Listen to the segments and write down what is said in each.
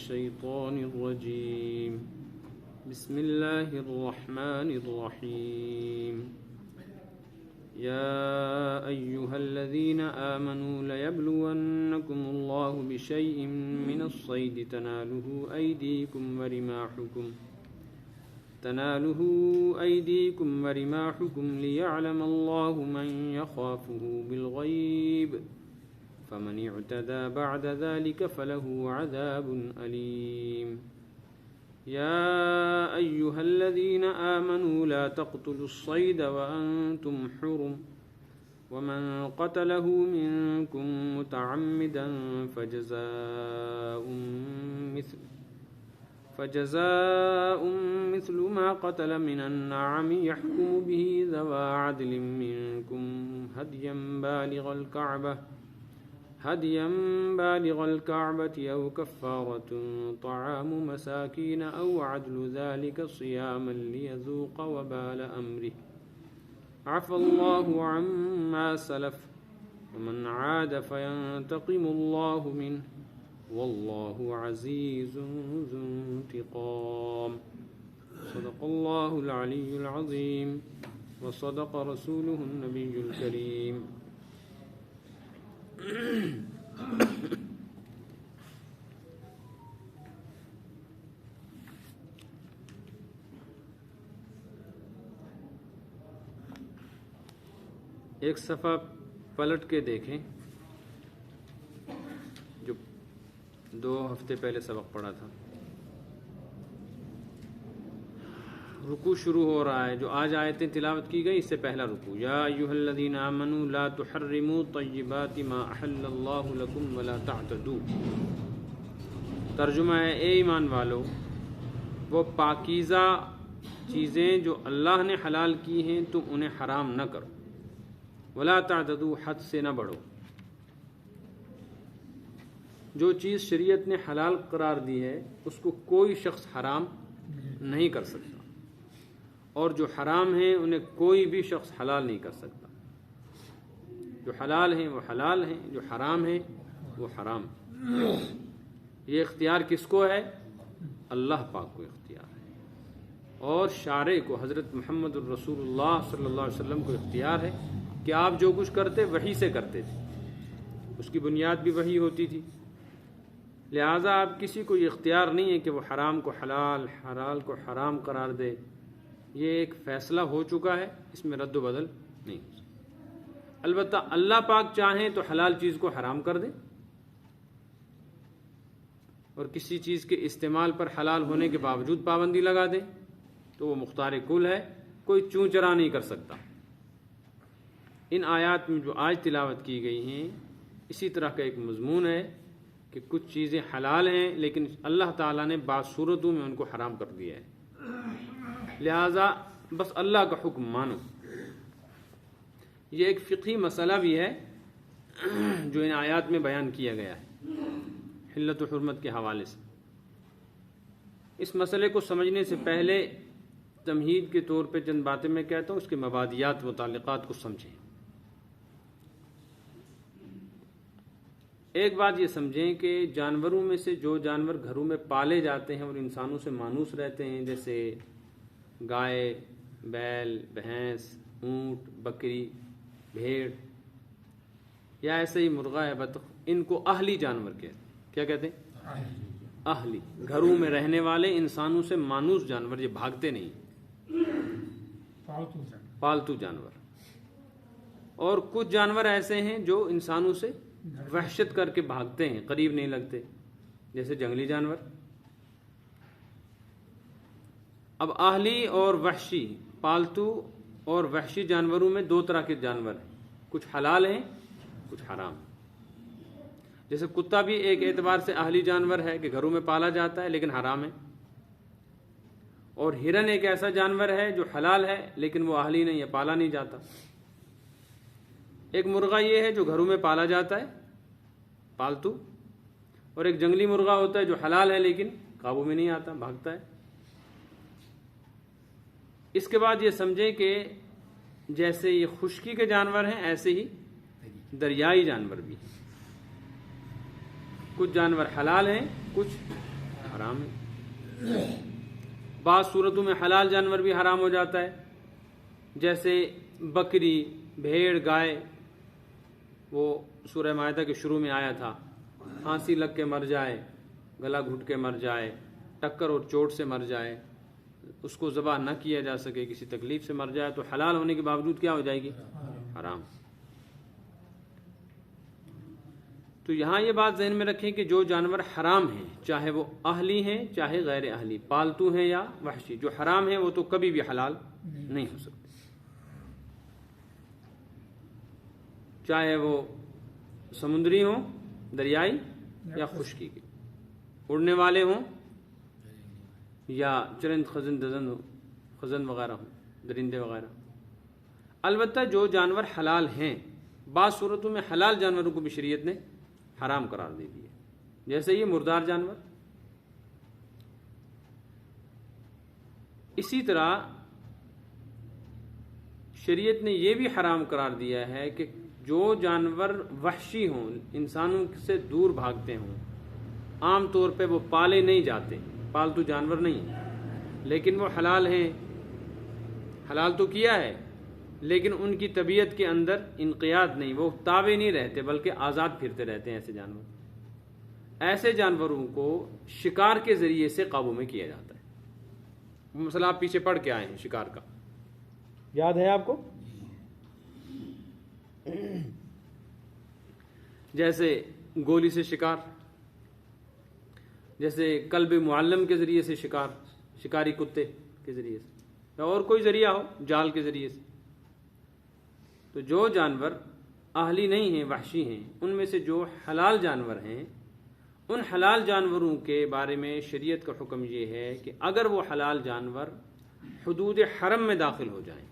الشيطان الرجيم بسم الله الرحمن الرحيم يا أيها الذين آمنوا ليبلونكم الله بشيء من الصيد تناله أيديكم ورماحكم ليعلم الله من يخافه بالغيب فمن اعتدى بعد ذلك فله عذاب أليم يا أيها الذين آمنوا لا تقتلوا الصيد وأنتم حرم ومن قتله منكم متعمدا فجزاء مثل ما قتل من النعم يحكم به ذوى عدل منكم هديا بالغ الكعبة أو كفارة طعام مساكين أو عدل ذلك صياما ليذوق وبال أمره عفى الله عما سلف ومن عاد فينتقم الله منه والله عزيز ذو انتقام صدق الله العلي العظيم وصدق رسوله النبي الكريم ایک صفحہ پلٹ کے دیکھیں جو 2 ہفتے پہلے سبق پڑھا تھا. رکوع شروع ہو رہا ہے. جو آج آیتیں تلاوت کی گئی اس سے پہلا رکوع. یا ایھا الذین آمنوا لا تحرموا طیبات ما احل اللہ لکم ولا تعتدوا. ترجمہ ہے اے ایمان والو وہ پاکیزہ چیزیں جو اللہ نے حلال کی ہیں تم انہیں حرام نہ کرو. ولا تعتدوا حد سے نہ بڑھو. جو چیز شریعت نے حلال قرار دی ہے اس کو کوئی شخص حرام نہیں کر سکتا اور جو حرام ہیں انہیں کوئی بھی شخص حلال نہیں کر سکتا. جو حلال ہیں وہ حلال ہیں, جو حرام ہیں وہ حرام. یہ اختیار کس کو ہے؟ اللہ پاک کو اختیار ہے اور شارع کو حضرت محمد الرسول اللہ صلی اللہ علیہ وسلم کو اختیار ہے کہ آپ جو کچھ کرتے وحی سے کرتے تھے. اس کی بنیاد بھی وحی ہوتی تھی. لہٰذا آپ کسی کو یہ اختیار نہیں ہے کہ وہ حرام کو حلال, حلال کو حرام قرار دے. یہ ایک فیصلہ ہو چکا ہے, اس میں رد و بدل نہیں. البتہ اللہ پاک چاہیں تو حلال چیز کو حرام کر دے اور کسی چیز کے استعمال پر حلال ہونے کے باوجود پابندی لگا دے تو وہ مختار کل ہے, کوئی چوں چرا نہیں کر سکتا. ان آیات میں جو آج تلاوت کی گئی ہیں اسی طرح کا ایک مضمون ہے کہ کچھ چیزیں حلال ہیں لیکن اللہ تعالیٰ نے بعض صورتوں میں ان کو حرام کر دیا ہے. لہٰذا بس اللہ کا حکم مانو. یہ ایک فقہی مسئلہ بھی ہے جو ان آیات میں بیان کیا گیا ہے حلت و حرمت کے حوالے سے. اس مسئلے کو سمجھنے سے پہلے تمہید کے طور پہ چند باتیں میں کہتا ہوں, اس کے مبادیات متعلقات کو سمجھیں. ایک بات یہ سمجھیں کہ جانوروں میں سے جو جانور گھروں میں پالے جاتے ہیں اور انسانوں سے مانوس رہتے ہیں جیسے گائے, بیل, بھینس, اونٹ, بکری, بھیڑ یا ایسے ہی مرغا یا بطخ, ان کو اہلی جانور کہتے ہیں. کیا کہتے ہیں؟ اہلی. گھروں میں رہنے والے انسانوں سے مانوس جانور, یہ بھاگتے نہیں, پالتو جانور. اور کچھ جانور ایسے ہیں جو انسانوں سے وحشت کر کے بھاگتے ہیں, قریب نہیں لگتے, جیسے جنگلی جانور. اب اہلی اور وحشی, پالتو اور وحشی جانوروں میں 2 طرح کے جانور ہیں, کچھ حلال ہیں کچھ حرام. جیسے کتا بھی ایک اعتبار سے اہلی جانور ہے کہ گھروں میں پالا جاتا ہے لیکن حرام ہے. اور ہرن ایک ایسا جانور ہے جو حلال ہے لیکن وہ اہلی نہیں ہے, پالا نہیں جاتا. ایک مرغا یہ ہے جو گھروں میں پالا جاتا ہے پالتو, اور ایک جنگلی مرغا ہوتا ہے جو حلال ہے لیکن قابو میں نہیں آتا, بھاگتا ہے. اس کے بعد یہ سمجھیں کہ جیسے یہ خشکی کے جانور ہیں ایسے ہی دریائی جانور بھی ہیں. کچھ جانور حلال ہیں کچھ حرام ہے۔ بعض صورتوں میں حلال جانور بھی حرام ہو جاتا ہے، جیسے بکری، بھیڑ، گائے۔ وہ سورہ مائدہ کے شروع میں آیا تھا، کھانسی لگ کے مر جائے، گلا گھٹ کے مر جائے، ٹکر اور چوٹ سے مر جائے، اس کو ذبح نہ کیا جا سکے، کسی تکلیف سے مر جائے، تو حلال ہونے کے باوجود کیا ہو جائے گی؟ حرام۔ تو یہاں یہ بات ذہن میں رکھیں کہ جو جانور حرام ہیں، چاہے وہ اہلی ہیں چاہے غیر اہلی، پالتو ہیں یا وحشی، جو حرام ہیں وہ تو کبھی بھی حلال نہیں ہو سکتے، چاہے وہ سمندری ہوں، دریائی یا خشکی کے، اڑنے والے ہوں یا چرند خزن وغیرہ ہوں، درندے وغیرہ۔ البتہ جو جانور حلال ہیں، بعض صورتوں میں حلال جانوروں کو بھی شریعت نے حرام قرار دے دی ہے، جیسے یہ مردار جانور۔ اسی طرح شریعت نے یہ بھی حرام قرار دیا ہے کہ جو جانور وحشی ہوں، انسانوں سے دور بھاگتے ہوں، عام طور پہ وہ پالے نہیں جاتے، پالتو جانور نہیں ہیں، لیکن وہ حلال ہیں، حلال تو کیا ہے، لیکن ان کی طبیعت کے اندر انقیاد نہیں، وہ تابع نہیں رہتے بلکہ آزاد پھرتے رہتے ہیں۔ ایسے جانوروں کو شکار کے ذریعے سے قابو میں کیا جاتا ہے۔ مسئلہ آپ پیچھے پڑھ کے آئے ہیں شکار کا، یاد ہے آپ کو؟ جیسے گولی سے شکار، جیسے کلب معلم کے ذریعے سے شکار، شکاری کتے کے ذریعے سے، یا اور کوئی ذریعہ ہو، جال کے ذریعے سے۔ تو جو جانور اہلی نہیں ہیں، وحشی ہیں، ان میں سے جو حلال جانور ہیں، ان حلال جانوروں کے بارے میں شریعت کا حکم یہ ہے کہ اگر وہ حلال جانور حدود حرم میں داخل ہو جائیں،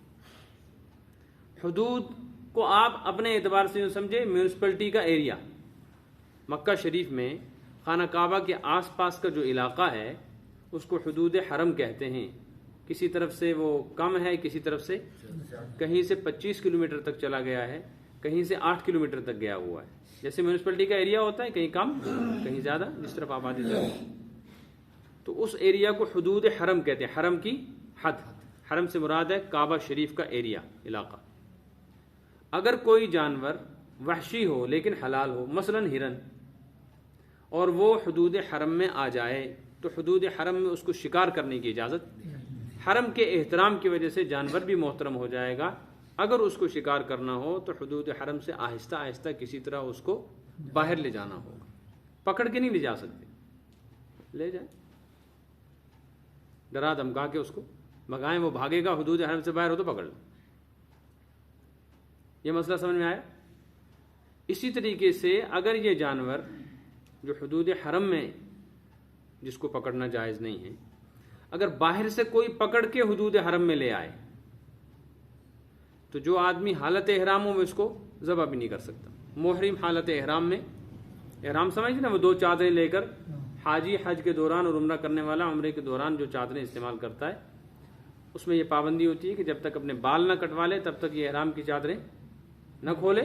حدود کو آپ اپنے اعتبار سے سمجھے میونسپلٹی کا ایریا، مکہ شریف میں خانہ کعبہ کے آس پاس کا جو علاقہ ہے اس کو حدود حرم کہتے ہیں۔ کسی طرف سے وہ کم ہے، کسی طرف سے کہیں سے 25 کلومیٹر تک چلا گیا ہے، کہیں سے 8 کلومیٹر تک گیا ہوا ہے۔ جیسے میونسپلٹی کا ایریا ہوتا ہے، کہیں کم کہیں زیادہ، جس طرف آبادی زیادہ، تو اس ایریا کو حدود حرم کہتے ہیں، حرم کی حد۔ حرم سے مراد ہے کعبہ شریف کا ایریا، علاقہ۔ اگر کوئی جانور وحشی ہو لیکن حلال ہو، مثلا ہرن، اور وہ حدود حرم میں آ جائے تو حدود حرم میں اس کو شکار کرنے کی اجازت۔ حرم کے احترام کی وجہ سے جانور بھی محترم ہو جائے گا۔ اگر اس کو شکار کرنا ہو تو حدود حرم سے آہستہ آہستہ کسی طرح اس کو باہر لے جانا ہوگا، پکڑ کے نہیں لے جا سکتے، لے جائیں، ڈرا دھمکا کے اس کو بھگائیں، وہ بھاگے گا، حدود حرم سے باہر ہو تو پکڑ لیں۔ یہ مسئلہ سمجھ میں آیا؟ اسی طریقے سے اگر یہ جانور جو حدود حرم میں جس کو پکڑنا جائز نہیں ہے، اگر باہر سے کوئی پکڑ کے حدود حرم میں لے آئے تو جو آدمی حالت احرام ہو وہ اس کو ذبح بھی نہیں کر سکتا۔ محرم حالت احرام میں، احرام سمجھتے نا، وہ 2 چادریں لے کر، حاجی حج کے دوران اور عمرہ کرنے والا عمرے کے دوران جو چادریں استعمال کرتا ہے، اس میں یہ پابندی ہوتی ہے کہ جب تک اپنے بال نہ کٹوا لے تب تک یہ احرام کی چادریں نہ کھولے،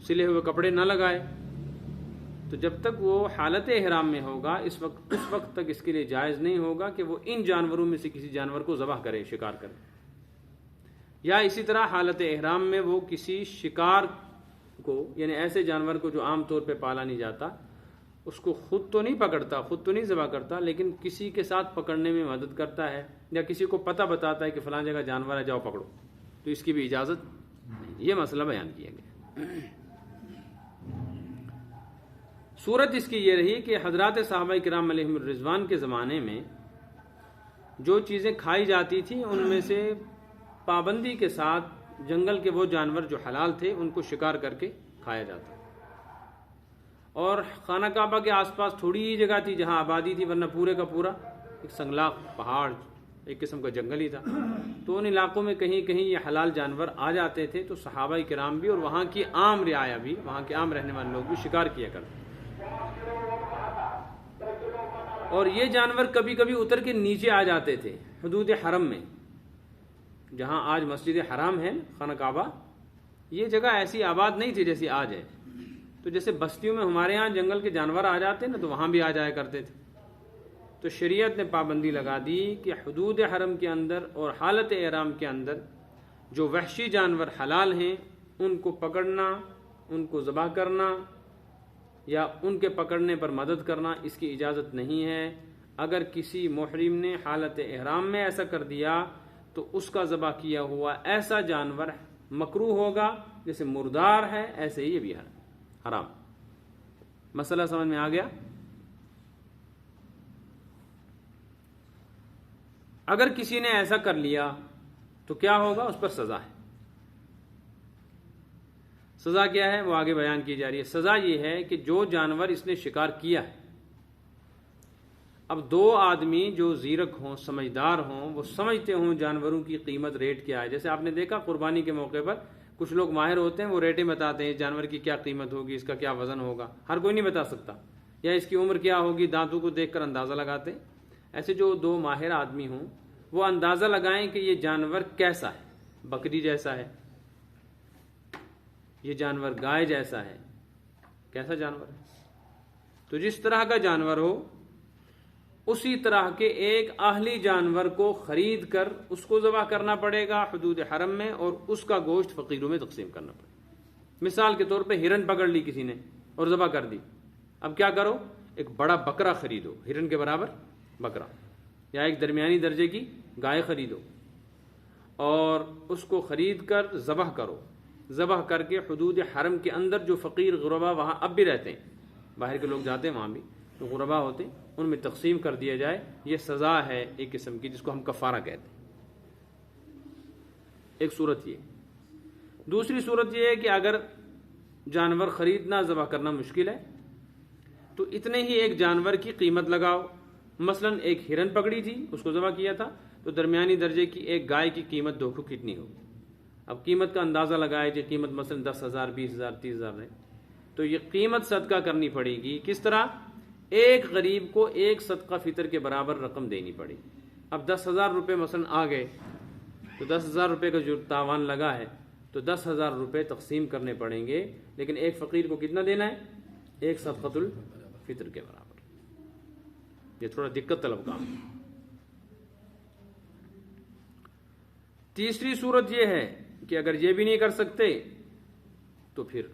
سلے ہوئے کپڑے نہ لگائے۔ تو جب تک وہ حالت احرام میں ہوگا اس وقت تک اس کے لیے جائز نہیں ہوگا کہ وہ ان جانوروں میں سے کسی جانور کو ذبح کرے، شکار کرے۔ یا اسی طرح حالت احرام میں وہ کسی شکار کو، یعنی ایسے جانور کو جو عام طور پہ پالا نہیں جاتا، اس کو خود تو نہیں پکڑتا، خود تو نہیں ذبح کرتا، لیکن کسی کے ساتھ پکڑنے میں مدد کرتا ہے، یا کسی کو پتہ بتاتا ہے کہ فلاں جگہ جانور ہے، جاؤ پکڑو، تو اس کی بھی اجازت نہیں۔ یہ مسئلہ بیان کیا گیا۔ صورت اس کی یہ رہی کہ حضرات صحابہ کرام علیہم الرضوان کے زمانے میں جو چیزیں کھائی جاتی تھیں ان میں سے پابندی کے ساتھ جنگل کے وہ جانور جو حلال تھے ان کو شکار کر کے کھایا جاتا، اور خانہ کعبہ کے آس پاس تھوڑی ہی جگہ تھی جہاں آبادی تھی، ورنہ پورے کا پورا ایک سنگلاخ پہاڑ، ایک قسم کا جنگل ہی تھا۔ تو ان علاقوں میں کہیں کہیں یہ حلال جانور آ جاتے تھے، تو صحابہ کرام بھی اور وہاں کی عام رعایا بھی، وہاں کے عام رہنے والے لوگ بھی شکار کیا کرتے، اور یہ جانور کبھی کبھی اتر کے نیچے آ جاتے تھے حدود حرم میں، جہاں آج مسجد حرام ہے، خانہ کعبہ، یہ جگہ ایسی آباد نہیں تھی جیسی آج ہے۔ تو جیسے بستیوں میں ہمارے ہاں جنگل کے جانور آ جاتے نا، تو وہاں بھی آ جایا کرتے تھے، تو شریعت نے پابندی لگا دی کہ حدود حرم کے اندر اور حالت احرام کے اندر جو وحشی جانور حلال ہیں ان کو پکڑنا، ان کو ذبح کرنا یا ان کے پکڑنے پر مدد کرنا اس کی اجازت نہیں ہے۔ اگر کسی محرم نے حالت احرام میں ایسا کر دیا تو اس کا ذبح کیا ہوا ایسا جانور مکروہ ہوگا، جیسے مردار ہے ایسے ہی یہ بھی حرام۔ مسئلہ سمجھ میں آ گیا؟ اگر کسی نے ایسا کر لیا تو کیا ہوگا؟ اس پر سزا ہے۔ سزا کیا ہے وہ آگے بیان کی جا رہی ہے۔ سزا یہ ہے کہ جو جانور اس نے شکار کیا ہے، اب دو آدمی جو زیرک ہوں، سمجھدار ہوں، وہ سمجھتے ہوں جانوروں کی قیمت ریٹ کیا ہے۔ جیسے آپ نے دیکھا قربانی کے موقع پر کچھ لوگ ماہر ہوتے ہیں، وہ ریٹیں بتاتے ہیں جانور کی کیا قیمت ہوگی، اس کا کیا وزن ہوگا، ہر کوئی نہیں بتا سکتا، یا اس کی عمر کیا ہوگی، دانتوں کو دیکھ کر اندازہ لگاتے ہیں۔ ایسے جو دو ماہر آدمی ہوں وہ اندازہ لگائیں کہ یہ جانور کیسا ہے، بکری جیسا ہے، یہ جانور گائے جیسا ہے، کیسا جانور ہے۔ تو جس طرح کا جانور ہو اسی طرح کے ایک اہلی جانور کو خرید کر اس کو ذبح کرنا پڑے گا حدود حرم میں، اور اس کا گوشت فقیروں میں تقسیم کرنا پڑے گا۔ مثال کے طور پہ ہرن پکڑ لی کسی نے اور ذبح کر دی، اب کیا کرو؟ ایک بڑا بکرا خریدو، ہرن کے برابر بکرا، یا ایک درمیانی درجے کی گائے خریدو اور اس کو خرید کر ذبح کرو۔ ذبح کر کے حدود حرم کے اندر جو فقیر غربا وہاں اب بھی رہتے ہیں، باہر کے لوگ جاتے ہیں وہاں بھی، جو غربا ہوتے ہیں ان میں تقسیم کر دیا جائے۔ یہ سزا ہے ایک قسم کی، جس کو ہم کفارہ کہتے ہیں۔ ایک صورت یہ۔ دوسری صورت یہ ہے کہ اگر جانور خریدنا، ذبح کرنا مشکل ہے تو اتنے ہی ایک جانور کی قیمت لگاؤ۔ مثلا ایک ہرن پکڑی تھی، اس کو ذبح کیا تھا، تو درمیانی درجے کی ایک گائے کی قیمت دیکھو کتنی ہوگی۔ اب قیمت کا اندازہ لگائے کہ قیمت مثلا 10,000، 20,000، 30,000 ہے، تو یہ قیمت صدقہ کرنی پڑے گی۔ کس طرح؟ ایک غریب کو ایک صدقہ فطر کے برابر رقم دینی پڑی۔ اب 10,000 روپے مثلا آ گئے تو 10,000 روپے کا جو تاوان لگا ہے تو 10,000 روپے تقسیم کرنے پڑیں گے، لیکن ایک فقیر کو کتنا دینا ہے؟ ایک صدقۃ الفطر کے برابر۔ یہ تھوڑا دقت طلب کام ہے۔ تیسری صورت یہ ہے کہ اگر یہ بھی نہیں کر سکتے تو پھر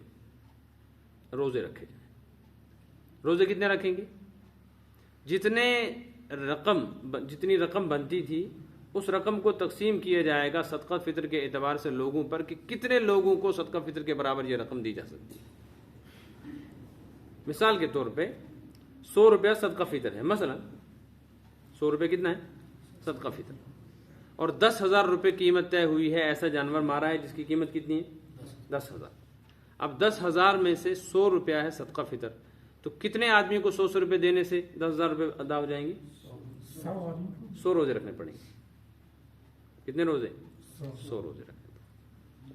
روزے رکھے جائیں۔ روزے کتنے رکھیں گے؟ جتنی رقم بنتی تھی اس رقم کو تقسیم کیا جائے گا صدقہ فطر کے اعتبار سے لوگوں پر، کہ کتنے لوگوں کو صدقہ فطر کے برابر یہ رقم دی جا سکتی ہے۔ مثال کے طور پہ 100 روپیہ صدقہ فطر ہے، مثلا 100 روپے کتنا ہے؟ صدقہ فطر، اور 10,000 روپے قیمت طے ہوئی ہے، ایسا جانور مارا ہے جس کی قیمت کتنی ہے؟ 10,000۔ اب 10,000 میں سے 100 روپیہ ہے صدقہ فطر، تو کتنے آدمی کو 100 روپے دینے سے 10,000 روپے ادا ہو جائیں گے؟ 100 روزے رکھنے پڑیں گے۔ کتنے روزے؟ 100 روزے رکھنے پڑیں گے۔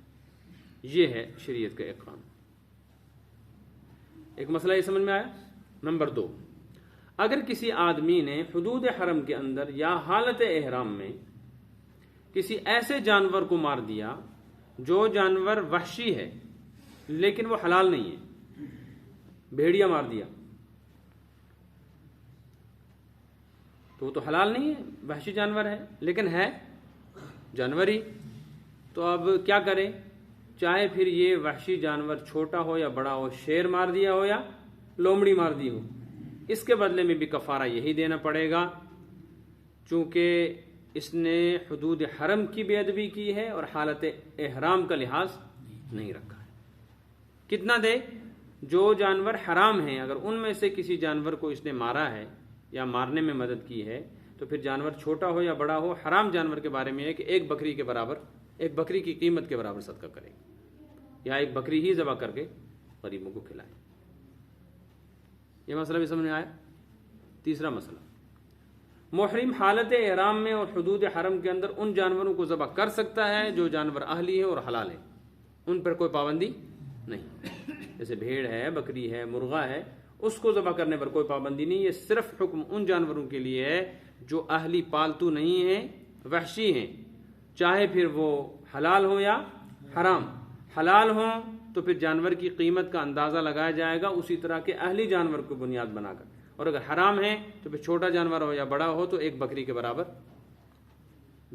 یہ ہے شریعت کا ایک قانون۔ ایک مسئلہ یہ سمجھ میں آیا؟ نمبر 2، اگر کسی آدمی نے حدود حرم کے اندر یا حالت احرام میں کسی ایسے جانور کو مار دیا جو جانور وحشی ہے لیکن وہ حلال نہیں ہے، بھیڑیا مار دیا تو وہ تو حلال نہیں ہے، وحشی جانور ہے، لیکن ہے جانور ہی، تو اب کیا کریں؟ چاہے پھر یہ وحشی جانور چھوٹا ہو یا بڑا ہو، شیر مار دیا ہو یا لومڑی مار دی ہو، اس کے بدلے میں بھی کفارہ یہی دینا پڑے گا، چونکہ اس نے حدود حرم کی بے ادبی کی ہے اور حالت احرام کا لحاظ نہیں رکھا ہے۔ کتنا دے؟ جو جانور حرام ہیں اگر ان میں سے کسی جانور کو اس نے مارا ہے یا مارنے میں مدد کی ہے تو پھر جانور چھوٹا ہو یا بڑا ہو، حرام جانور کے بارے میں ہے کہ ایک بکری کے برابر، ایک بکری کی قیمت کے برابر صدقہ کرے یا ایک بکری ہی ذبح کر کے غریبوں کو کھلائے۔ یہ مسئلہ بھی سمجھ میں آیا؟ تیسرا مسئلہ، محرم حالت احرام میں اور حدود حرم کے اندر ان جانوروں کو ذبح کر سکتا ہے جو جانور اہلی ہے اور حلال ہے، ان پر کوئی پابندی نہیں۔ جیسے بھیڑ ہے، بکری ہے، مرغا ہے، اس کو ذبح کرنے پر کوئی پابندی نہیں۔ یہ صرف حکم ان جانوروں کے لیے ہے جو اہلی پالتو نہیں ہیں، وحشی ہیں، چاہے پھر وہ حلال ہو یا حرام۔ حلال ہوں تو پھر جانور کی قیمت کا اندازہ لگایا جائے گا اسی طرح کے اہلی جانور کو بنیاد بنا کر، اور اگر حرام ہے تو پھر چھوٹا جانور ہو یا بڑا ہو تو ایک بکری کے برابر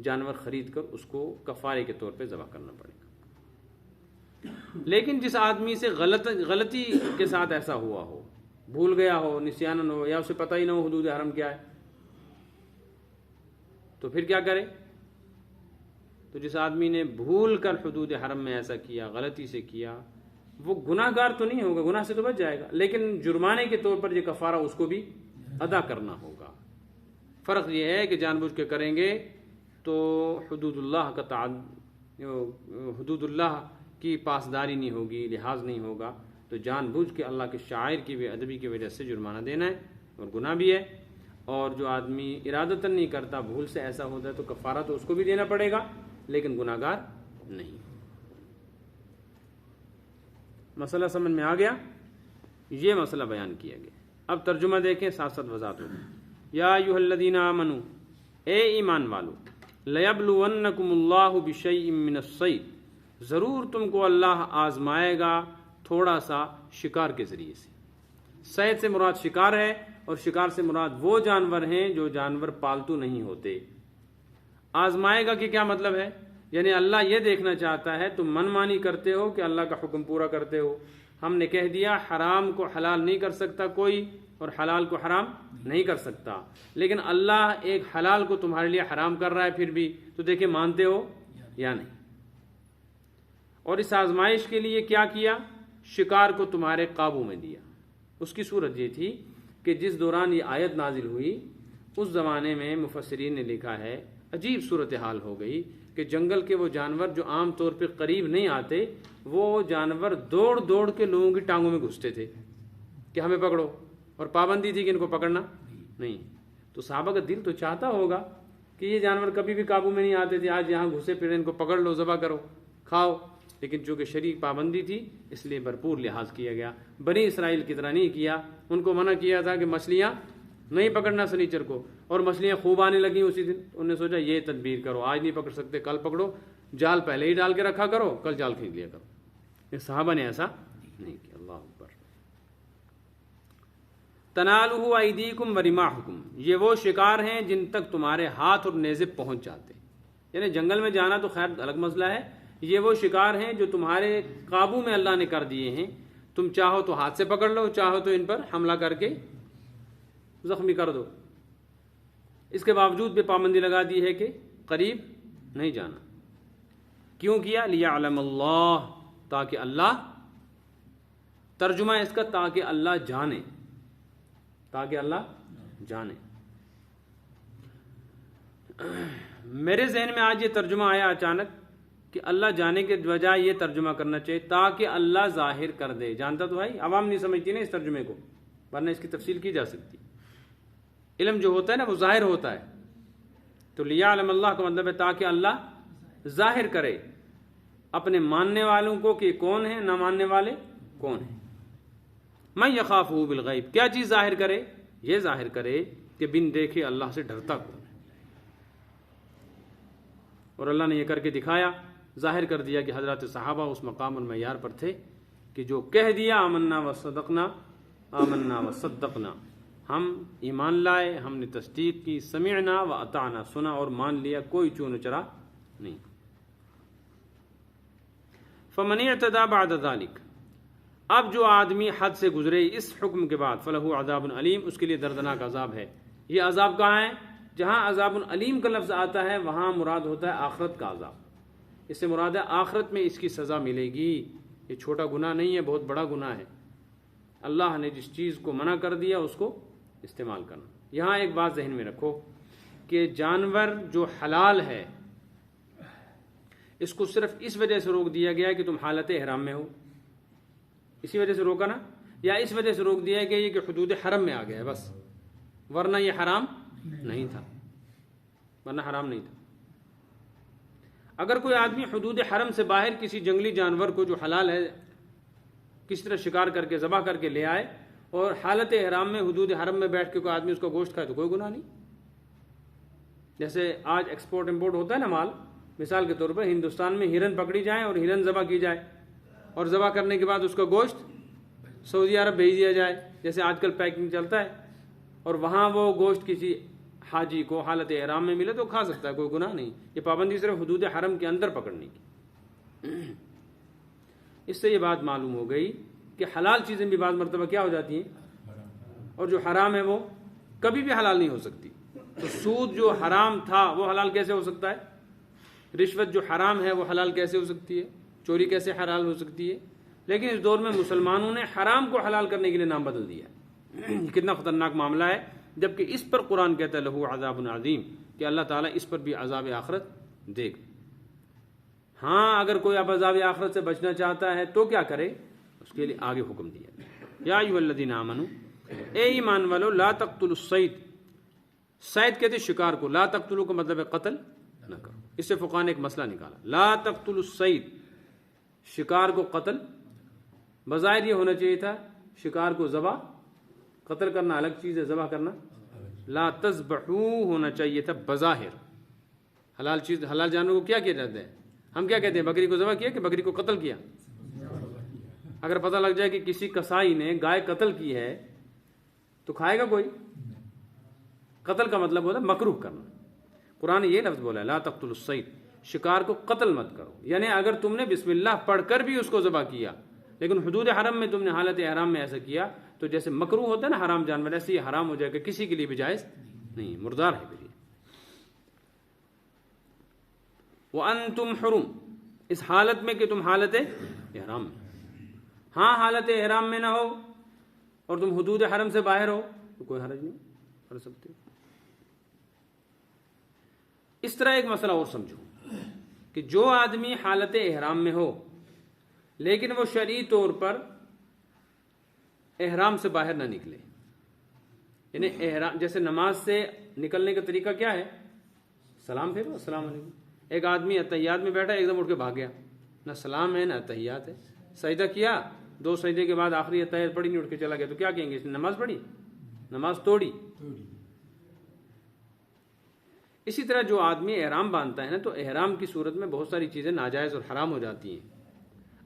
جانور خرید کر اس کو کفارے کے طور پہ ذبح کرنا پڑے گا۔ لیکن جس آدمی سے غلطی کے ساتھ ایسا ہوا ہو، بھول گیا ہو، نسیانن ہو، یا اسے پتہ ہی نہ ہو حدود حرم کیا ہے، تو پھر کیا کرے؟ تو جس آدمی نے بھول کر حدود حرم میں ایسا کیا، غلطی سے کیا، وہ گناہ گار تو نہیں ہوگا، گناہ سے تو بچ جائے گا، لیکن جرمانے کے طور پر یہ کفارہ اس کو بھی ادا کرنا ہوگا۔ فرق یہ ہے کہ جان بوجھ کے کریں گے تو حدود اللہ کی پاسداری نہیں ہوگی، لحاظ نہیں ہوگا، تو جان بوجھ کے اللہ کے شاعر کی بے ادبی کی وجہ سے جرمانہ دینا ہے اور گناہ بھی ہے۔ اور جو آدمی ارادتاً نہیں کرتا، بھول سے ایسا ہوتا ہے تو کفارہ تو اس کو بھی دینا پڑے گا، لیکن گناہ گار نہیں۔ مسئلہ سمجھ میں آ گیا؟ یہ مسئلہ بیان کیا گیا۔ اب ترجمہ دیکھیں، ساتھ ساتھ وضاحت ہوگی۔ یا ایھا الذین آمنوا، اے ایمان والو، لیبلونکم اللہ بشیء من الصید، ضرور تم کو اللہ آزمائے گا تھوڑا سا شکار کے ذریعے سے۔ صید سے مراد شکار ہے، اور شکار سے مراد وہ جانور ہیں جو جانور پالتو نہیں ہوتے۔ آزمائے گا کہ کیا مطلب ہے؟ یعنی اللہ یہ دیکھنا چاہتا ہے تم من مانی کرتے ہو کہ اللہ کا حکم پورا کرتے ہو۔ ہم نے کہہ دیا حرام کو حلال نہیں کر سکتا کوئی، اور حلال کو حرام نہیں کر سکتا، لیکن اللہ ایک حلال کو تمہارے لیے حرام کر رہا ہے، پھر بھی تو دیکھیں مانتے ہو یا نہیں۔ اور اس آزمائش کے لیے کیا کیا؟ شکار کو تمہارے قابو میں دیا۔ اس کی صورت یہ تھی کہ جس دوران یہ آیت نازل ہوئی اس زمانے میں مفسرین نے لکھا ہے عجیب صورتحال ہو گئی کہ جنگل کے وہ جانور جو عام طور پہ قریب نہیں آتے، وہ جانور دوڑ دوڑ کے لوگوں کی ٹانگوں میں گھستے تھے کہ ہمیں پکڑو، اور پابندی تھی کہ ان کو پکڑنا نہیں۔ تو صحابہ کا دل تو چاہتا ہوگا کہ یہ جانور کبھی بھی قابو میں نہیں آتے تھے، آج یہاں گھسے پھرے، ان کو پکڑ لو، ذبح کرو، کھاؤ، لیکن چونکہ شرعی پابندی تھی اس لیے بھرپور لحاظ کیا گیا۔ بنی اسرائیل کی طرح نہیں کیا، ان کو منع کیا تھا کہ مچھلیاں نہیں پکڑنا سنیچر کو، اور مچھلیاں خوب آنے لگیں اسی دن۔ انہوں نے سوچا یہ تدبیر کرو، آج نہیں پکڑ سکتے کل پکڑو، جال پہلے ہی ڈال کے رکھا کرو، کل جال کھینچ لیا کرو۔ یہ صحابہ نے ایسا نہیں کیا۔ اللہ اکبر۔ تنالہ ایدیکم ورماحکم، یہ وہ شکار ہیں جن تک تمہارے ہاتھ اور نیزے پہنچ جاتے، یعنی جنگل میں جانا تو خیر الگ مسئلہ ہے، یہ وہ شکار ہیں جو تمہارے قابو میں اللہ نے کر دیے ہیں، تم چاہو تو ہاتھ سے پکڑ لو، چاہو تو ان پر حملہ کر کے زخمی کر دو۔ اس کے باوجود بھی پابندی لگا دی ہے کہ قریب نہیں جانا۔ کیوں کیا؟ لیعلم اللہ، تاکہ اللہ، ترجمہ اس کا تاکہ اللہ جانے، تاکہ اللہ جانے۔ میرے ذہن میں آج یہ ترجمہ آیا اچانک کہ اللہ جانے کے بجائے یہ ترجمہ کرنا چاہیے تاکہ اللہ ظاہر کر دے۔ جانتا تو بھائی عوام نہیں سمجھتی نا اس ترجمے کو، ورنہ اس کی تفصیل کی جا سکتی۔ علم جو ہوتا ہے نا وہ ظاہر ہوتا ہے، تو لیعلم اللہ کا مطلب ہے تاکہ اللہ ظاہر کرے اپنے ماننے والوں کو کہ کون ہیں، نہ ماننے والے کون ہیں۔ من یخافہ بالغیب، کیا چیز ظاہر کرے؟ یہ ظاہر کرے کہ بن دیکھے اللہ سے ڈرتا کون ہے، اور اللہ نے یہ کر کے دکھایا، ظاہر کر دیا کہ حضرات صحابہ اس مقام اور معیار پر تھے کہ جو کہہ دیا آمنا وصدقنا، آمنا وصدقنا، ہم ایمان لائے، ہم نے تصدیق کی، سمعنا و اطعنا، سنا اور مان لیا، کوئی چون چرا نہیں۔ فمن اعتدى بعد ذلك، اب جو آدمی حد سے گزرے اس حکم کے بعد، فلہ عذاب علیم، اس کے لیے دردناک عذاب ہے۔ یہ عذاب کہاں ہے؟ جہاں عذاب علیم کا لفظ آتا ہے وہاں مراد ہوتا ہے آخرت کا عذاب، اس سے مراد ہے آخرت میں اس کی سزا ملے گی۔ یہ چھوٹا گناہ نہیں ہے، بہت بڑا گناہ ہے۔ اللہ نے جس چیز کو منع کر دیا اس کو استعمال کرنا۔ یہاں ایک بات ذہن میں رکھو کہ جانور جو حلال ہے اس کو صرف اس وجہ سے روک دیا گیا ہے کہ تم حالت احرام میں ہو، اسی وجہ سے روکا نا، یا اس وجہ سے روک دیا ہے کہ یہ کہ حدود حرم میں آ گیا ہے بس، ورنہ یہ حرام نہیں تھا، ورنہ حرام نہیں تھا۔ اگر کوئی آدمی حدود حرم سے باہر کسی جنگلی جانور کو جو حلال ہے کس طرح شکار کر کے ذبح کر کے لے آئے اور حالت احرام میں حدود حرم میں بیٹھ کے کوئی آدمی اس کا گوشت کھائے تو کوئی گناہ نہیں۔ جیسے آج ایکسپورٹ امپورٹ ہوتا ہے نا مال، مثال کے طور پر ہندوستان میں ہرن پکڑی جائے اور ہرن ذبح کی جائے، اور ذبح کرنے کے بعد اس کا گوشت سعودی عرب بھیج دیا جائے، جیسے آج کل پیکنگ چلتا ہے، اور وہاں وہ گوشت کسی حاجی کو حالت احرام میں ملے تو کھا سکتا ہے، کوئی گناہ نہیں. یہ پابندی صرف حدود حرم کے اندر پکڑنے کی. اس سے یہ بات معلوم ہو گئی کہ حلال چیزیں بھی بعض مرتبہ کیا ہو جاتی ہیں، اور جو حرام ہے وہ کبھی بھی حلال نہیں ہو سکتی. تو سود جو حرام تھا وہ حلال کیسے ہو سکتا ہے؟ رشوت جو حرام ہے وہ حلال کیسے ہو سکتی ہے؟ چوری کیسے حلال ہو سکتی ہے؟ لیکن اس دور میں مسلمانوں نے حرام کو حلال کرنے کے لیے نام بدل دیا. یہ کتنا خطرناک معاملہ ہے، جبکہ اس پر قرآن کہتا ہے لہو عذاب عظیم، کہ اللہ تعالیٰ اس پر بھی عذاب آخرت دے گا. ہاں اگر کوئی اب عذاب آخرت سے بچنا چاہتا ہے تو کیا کرے، اس کے لیے آگے حکم دیا. یا ایھا الذین آمنوا، اے ایمان والو، لا تقتلوا الصید، صید کہتے شکار کو، لا تقتلوا کا مطلب ہے قتل نہ کرو. اس سے فقہاء نے ایک مسئلہ نکالا، لا تقتلوا الصید، شکار کو قتل. بظاہر یہ ہونا چاہیے تھا شکار کو ذبح، قتل کرنا الگ چیز ہے، ذبح کرنا. لا تذبحوا ہونا چاہیے تھا بظاہر. حلال چیز، حلال جانور کو کیا کیا جاتا ہے؟ ہم کیا کہتے ہیں، بکری کو ذبح کیا کہ بکری کو قتل کیا؟ اگر پتہ لگ جائے کہ کسی کسائی نے گائے قتل کی ہے تو کھائے گا کوئی؟ قتل کا مطلب ہوتا ہے مکروہ کرنا. قرآن یہ لفظ بولا ہے لا تقتلوا الصید، شکار کو قتل مت کرو. یعنی اگر تم نے بسم اللہ پڑھ کر بھی اس کو ذبح کیا لیکن حدود حرم میں تم نے حالت احرام میں ایسا کیا تو جیسے مکروہ ہوتا ہے نا حرام جانور، ایسے یہ حرام ہو جائے گا، کسی کے لیے بھی جائز نہیں، مردار ہے. پھر یہ وَأَنْتُمْ حُرُمْ، اس حالت میں کہ تم حالت احرام میں. ہاں حالت احرام میں نہ ہو اور تم حدود حرم سے باہر ہو تو کوئی حرج نہیں، کر سکتے ہو. اس طرح ایک مسئلہ اور سمجھو کہ جو آدمی حالت احرام میں ہو لیکن وہ شرعی طور پر احرام سے باہر نہ نکلے، یعنی احرام جیسے نماز سے نکلنے کا طریقہ کیا ہے، سلام پھیرو السلام علیکم. ایک آدمی اتحیات میں بیٹھا ایک دم اٹھ کے بھاگ گیا، نہ سلام ہے نہ اتحیات ہے. سجدہ کیا، 2 سجدے کے بعد آخری اتحیات پڑھی، نہیں اٹھ کے چلا گیا تو کیا کہیں گے، اس نے نماز پڑھی، نماز توڑی. اسی طرح جو آدمی احرام باندھتا ہے نا تو احرام کی صورت میں بہت ساری چیزیں ناجائز اور حرام ہو جاتی ہیں.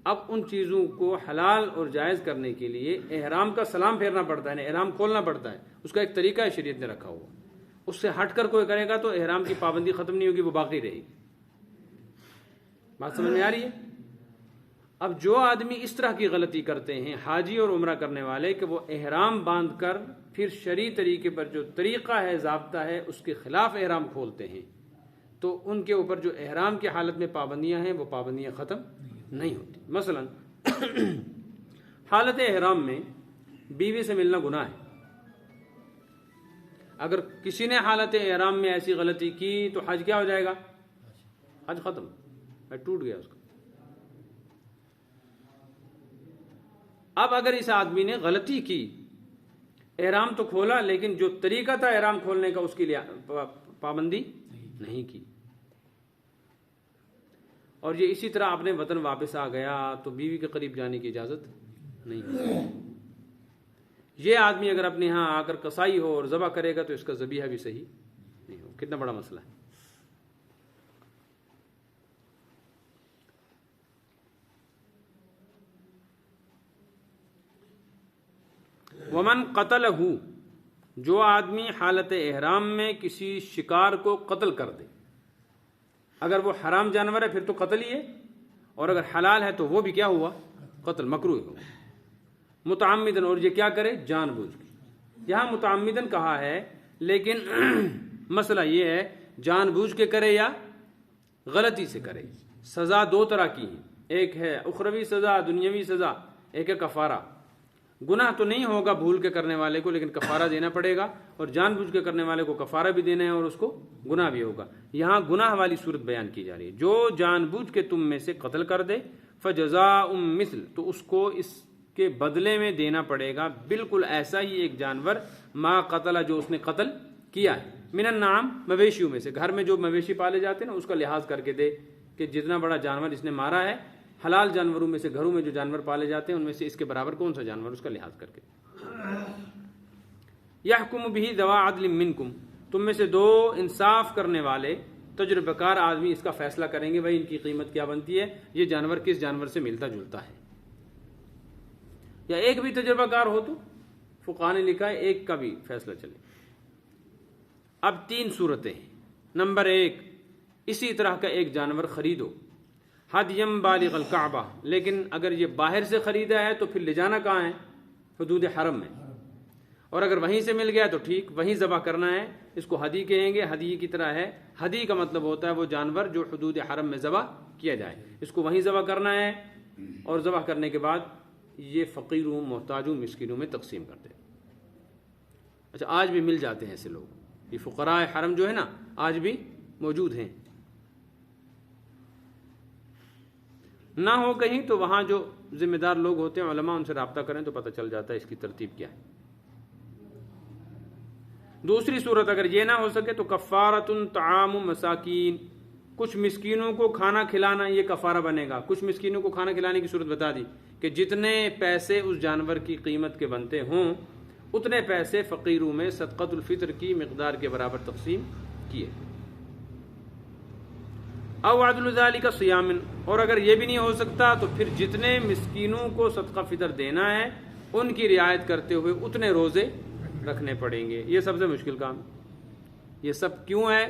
اب ان چیزوں کو حلال اور جائز کرنے کے لیے احرام کا سلام پھیرنا پڑتا ہے، احرام کھولنا پڑتا ہے. اس کا ایک طریقہ ہے شریعت نے رکھا ہوا، اس سے ہٹ کر کوئی کرے گا تو احرام کی پابندی ختم نہیں ہوگی، وہ باقی رہے گی. بات سمجھ میں آ رہی ہے؟ اب جو آدمی اس طرح کی غلطی کرتے ہیں حاجی اور عمرہ کرنے والے کہ وہ احرام باندھ کر پھر شرعی طریقے پر جو طریقہ ہے، ضابطہ ہے، اس کے خلاف احرام کھولتے ہیں تو ان کے اوپر جو احرام کی حالت میں پابندیاں ہیں وہ پابندیاں ختم نہیں ہوتی. مثلا حالت احرام میں بیوی سے ملنا گناہ ہے. اگر کسی نے حالت احرام میں ایسی غلطی کی تو حج کیا ہو جائے گا، حج ختم، حج ٹوٹ گیا اس کا. اب اگر اس آدمی نے غلطی کی، احرام تو کھولا لیکن جو طریقہ تھا احرام کھولنے کا اس کی پابندی نہیں کی، اور یہ اسی طرح اپنے وطن واپس آ گیا تو بیوی کے قریب جانے کی اجازت نہیں. یہ آدمی اگر اپنے ہاں آ کر کسائی ہو اور ذبح کرے گا تو اس کا ذبیحہ بھی صحیح نہیں ہو. کتنا بڑا مسئلہ ہے. ومن قتلہ، جو آدمی حالت احرام میں کسی شکار کو قتل کر دے، اگر وہ حرام جانور ہے پھر تو قتل ہی ہے، اور اگر حلال ہے تو وہ بھی کیا ہوا، قتل، مکروہ ہوا. متعمدن، اور یہ کیا کرے، جان بوجھ کے. یہاں متعمدن کہا ہے لیکن مسئلہ یہ ہے جان بوجھ کے کرے یا غلطی سے کرے. سزا 2 طرح کی ہیں، ایک ہے اخروی سزا، دنیاوی سزا، ایک ہے کفارہ. گناہ تو نہیں ہوگا بھول کے کرنے والے کو لیکن کفارہ دینا پڑے گا، اور جان بوجھ کے کرنے والے کو کفارہ بھی دینا ہے اور اس کو گناہ بھی ہوگا. یہاں گناہ والی صورت بیان کی جا رہی ہے. جو جان بوجھ کے تم میں سے قتل کر دے فجزاء مثل، تو اس کو اس کے بدلے میں دینا پڑے گا بالکل ایسا ہی ایک جانور، ما قتل، جو اس نے قتل کیا ہے، من النعام، مویشیوں میں سے. گھر میں جو مویشی پالے جاتے ہیں نا اس کا لحاظ کر کے دے کہ جتنا بڑا جانور اس نے مارا ہے، حلال جانوروں میں سے گھروں میں جو جانور پالے جاتے ہیں ان میں سے اس کے برابر کون سا جانور، اس کا لحاظ کر کے. یحکم بہ ذوا عدل منکم، تم میں سے 2 انصاف کرنے والے تجربہ کار آدمی اس کا فیصلہ کریں گے، بھائی ان کی قیمت کیا بنتی ہے، یہ جانور کس جانور سے ملتا جلتا ہے. یا ایک بھی تجربہ کار ہو تو فقہاء نے لکھا ہے ایک کا بھی فیصلہ چلے. اب 3 صورتیں ہیں۔ نمبر 1، اسی طرح کا ایک جانور خریدو، ہدیم بالغ الکعبہ، لیکن اگر یہ باہر سے خریدا ہے تو پھر لے جانا کہاں ہے؟ حدود حرم میں، اور اگر وہیں سے مل گیا تو ٹھیک، وہیں ذبح کرنا ہے۔ اس کو ہدی کہیں گے، ہدی کی طرح ہے۔ ہدی کا مطلب ہوتا ہے وہ جانور جو حدود حرم میں ذبح کیا جائے، اس کو وہیں ذبح کرنا ہے، اور ذبح کرنے کے بعد یہ فقیروں، محتاجوں، مسکینوں میں تقسیم کر دے۔ اچھا، آج بھی مل جاتے ہیں ایسے لوگ، یہ فقراء حرم جو ہے نا، آج بھی موجود ہیں۔ نہ ہو کہیں تو وہاں جو ذمہ دار لوگ ہوتے ہیں، علماء، ان سے رابطہ کریں تو پتہ چل جاتا ہے اس کی ترتیب کیا ہے۔ دوسری صورت اگر یہ نہ ہو سکے تو کفارۃ طعام مساکین، کچھ مسکینوں کو کھانا کھلانا، یہ کفارہ بنے گا۔ کچھ مسکینوں کو کھانا کھلانے کی صورت بتا دی کہ جتنے پیسے اس جانور کی قیمت کے بنتے ہوں اتنے پیسے فقیروں میں صدقۃ الفطر کی مقدار کے برابر تقسیم کیے۔ او عدل ذالک صیام، اور اگر یہ بھی نہیں ہو سکتا تو پھر جتنے مسکینوں کو صدقہ فطر دینا ہے ان کی رعایت کرتے ہوئے اتنے روزے رکھنے پڑیں گے۔ یہ سب سے مشکل کام ہے۔ یہ سب کیوں ہے؟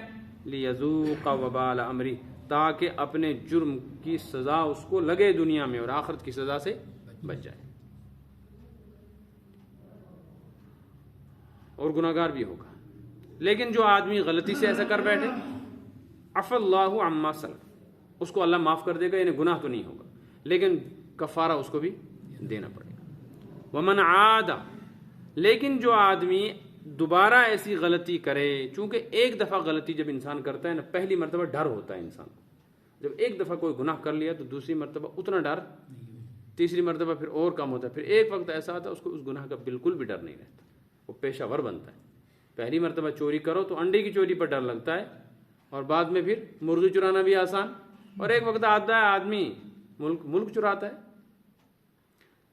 لیذوق وبال امری، تاکہ اپنے جرم کی سزا اس کو لگے دنیا میں اور آخرت کی سزا سے بچ جائے، اور گناہگار بھی ہوگا۔ لیکن جو آدمی غلطی سے ایسا کر بیٹھے، عفا اللہ عما سلف، اس کو اللہ معاف کر دے گا، یعنی گناہ تو نہیں ہوگا، لیکن کفارہ اس کو بھی دینا پڑے گا۔ ومن عاد، لیکن جو آدمی دوبارہ ایسی غلطی کرے، چونکہ ایک دفعہ غلطی جب انسان کرتا ہے نا، پہلی مرتبہ ڈر ہوتا ہے انسان کو، جب ایک دفعہ کوئی گناہ کر لیا تو دوسری مرتبہ اتنا ڈر، تیسری مرتبہ پھر اور کم ہوتا ہے، پھر ایک وقت ایسا آتا ہے اس کو اس گناہ کا بالکل بھی ڈر نہیں رہتا، وہ پیشہ ور بنتا ہے۔ پہلی مرتبہ چوری کرو تو انڈے کی چوری پر ڈر لگتا ہے، اور بعد میں پھر مرغی چرانا بھی آسان، اور ایک وقت آتا ہے آدمی ملک چراتا ہے۔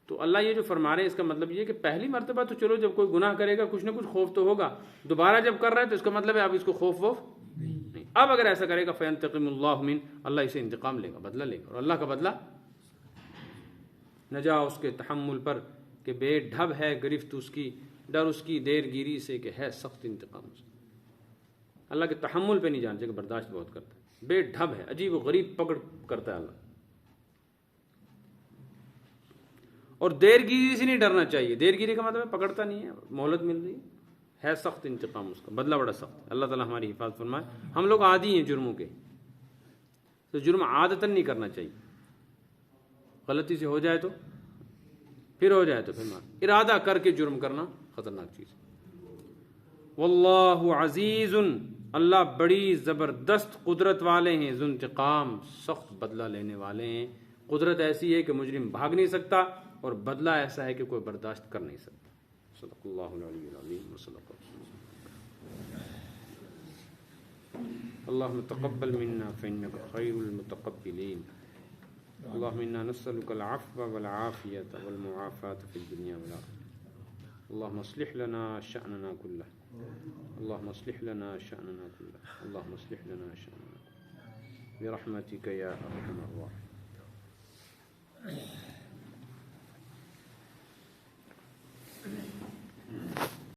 تو اللہ یہ جو فرما رہے ہیں اس کا مطلب یہ کہ پہلی مرتبہ تو چلو جب کوئی گناہ کرے گا کچھ نہ کچھ خوف تو ہوگا، دوبارہ جب کر رہا ہے تو اس کا مطلب ہے اب اس کو خوف نہیں۔ اب اگر ایسا کرے گا فینتقم اللہ من، اللہ اسے انتقام لے گا، بدلہ لے گا، اور اللہ کا بدلہ نہ جا اس کے تحمل پر کہ بے ڈھب ہے گرفت اس کی، ڈر اس کی دیر گیری سے کہ ہے سخت انتقام اس کا۔ اللہ کے تحمل پہ نہیں جانا چاہیے، برداشت بہت کرتا ہے، بے ڈھب ہے، عجیب و غریب پکڑ کرتا ہے اللہ۔ اور دیر گیری سے نہیں ڈرنا چاہیے، دیر گیری کا مطلب ہے پکڑتا نہیں ہے، مہلت مل رہی ہے سخت انتقام اس کا، بدلہ بڑا سخت ہے۔ اللہ تعالیٰ ہماری حفاظت فرمائے۔ ہم لوگ عادی ہیں جرموں کے، تو جرم عادتاً نہیں کرنا چاہیے، غلطی سے ہو جائے تو پھر ارادہ کر کے جرم کرنا خطرناک چیز ہے۔ واللہ عزیز، اللہ بڑی زبردست قدرت والے ہیں، ذو انتقام، سخت بدلہ لینے والے ہیں۔ قدرت ایسی ہے کہ مجرم بھاگ نہیں سکتا، اور بدلہ ایسا ہے کہ کوئی برداشت کر نہیں سکتا۔ صدق اللہ العلی العظیم وصدق اللہم تقبل منا فإنک خیر المتقبلین۔ اللہم انا نسألک العفو والعافیۃ والمعافاۃ فی الدنیا والآخرہ۔ اللہم اصلح لنا شأننا کلہ، اللہم اصلح لنا شأننا کلہ، اللہم اصلح لنا شأننا کلہ برحمتک یا ارحم الراحمین۔